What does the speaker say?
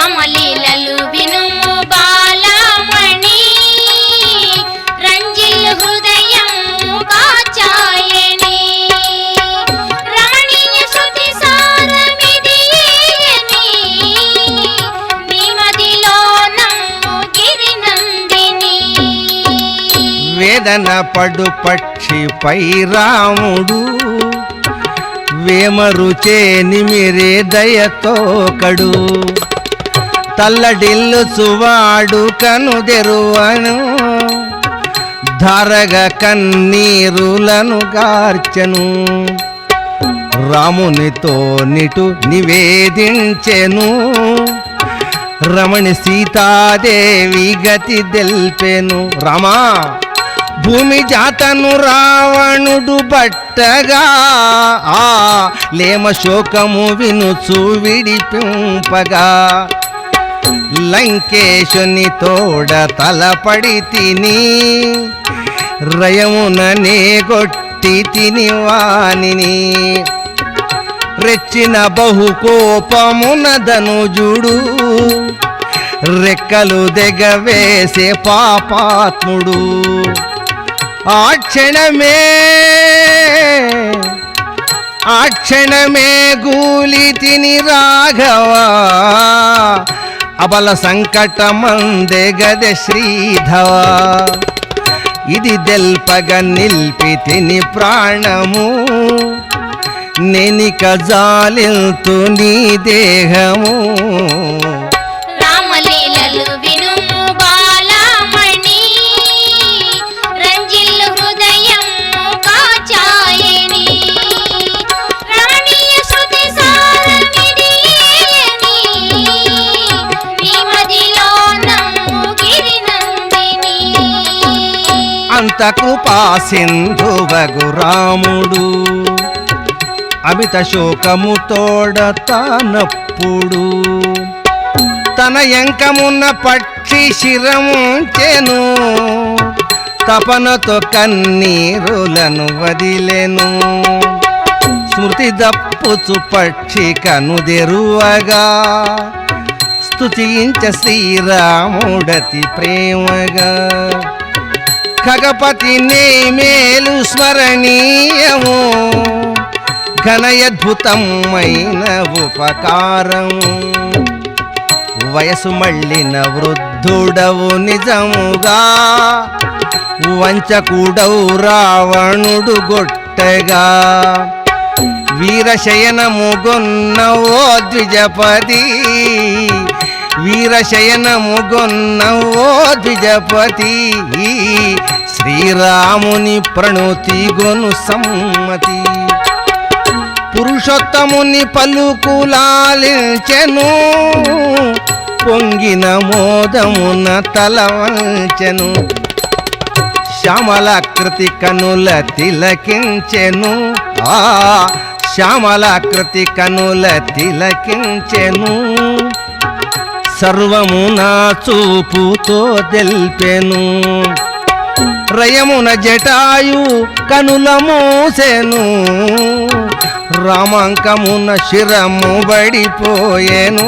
రామలీలలు వినుము బాలమణి రంజిల్ హృదయం కాచాయని రమణీయ శృతి సారమిదియేయని నిమదిలో నమ్ము గిరినందిని వేదన పడు పక్షిపై రాముడు వేమరుచే నిమిరే దయతో కడు తల్లడిల్లు చువాడు కనుదెరువను ధారగ కన్నీరులను గార్చెను రామునితో నిటు నివేదించెను రమణి సీతాదేవి గతి దెల్పెను రామా భూమి జాతను రావణుడు బట్టగా ఆ లేమ శోకము వినుచు విడిపింపగా లంకేశుని తోడ తలపడి తిని రయముననే గొట్టి తిని వానిని రెచ్చిన బహుకోపమున ధనుజుడు రెక్కలు దెగవేసే పాపాత్ముడు ఆ క్షణమే గూలి తిని రాఘవా అబల సంకటమందే గద శ్రీధవ ఇది దెల్పగ నిల్పి తిని ప్రాణము నేనిక జాలిల్తు నీ దేహము రామలీలలు వినుము బాలమణి రంజిల్ హృదయం కాచాయని రమణీయ శృతి సారమిదియేయని నిమదిలో నమ్ము గిరినందిని అంత కృపా సింధువగు రాముడు అమిత శోకము తోడ తానప్పుడు తన ఎంకమున్న పక్షి శిరముంచెను తపనతో కన్నీరులను వదిలెను స్మృతి దప్పుచు పక్షి కనుదెరువగా స్తుతించ శ్రీరాముడతి ప్రేమగా ఖగపతి నే మేలు స్మరణీయము ఘనయద్భుతమైన ఉపకారము వయసు మళ్ళిన వృద్ధుడవు నిజముగా వంచకుడవు రావణుడు గొట్టగా వీరశయనముగొన్నవో ద్విజపతి వీరశయనముగొన్నవో ద్విజపతి శ్రీరాముని ప్రణుతి గొను సమ్మతి పురుషోత్తముని పలుకులాలించెను పొంగిన మోదమున తలవంచెను శ్యామలాకృతి కనుల తిలకించెను ఆ శ్యామలాకృతి కనుల తిలకించెను సర్వము నా చూపుతో తెల్పెను రయమున జటాయు కనుల మోసెను రామాంకమున శిరము బడిపోయెను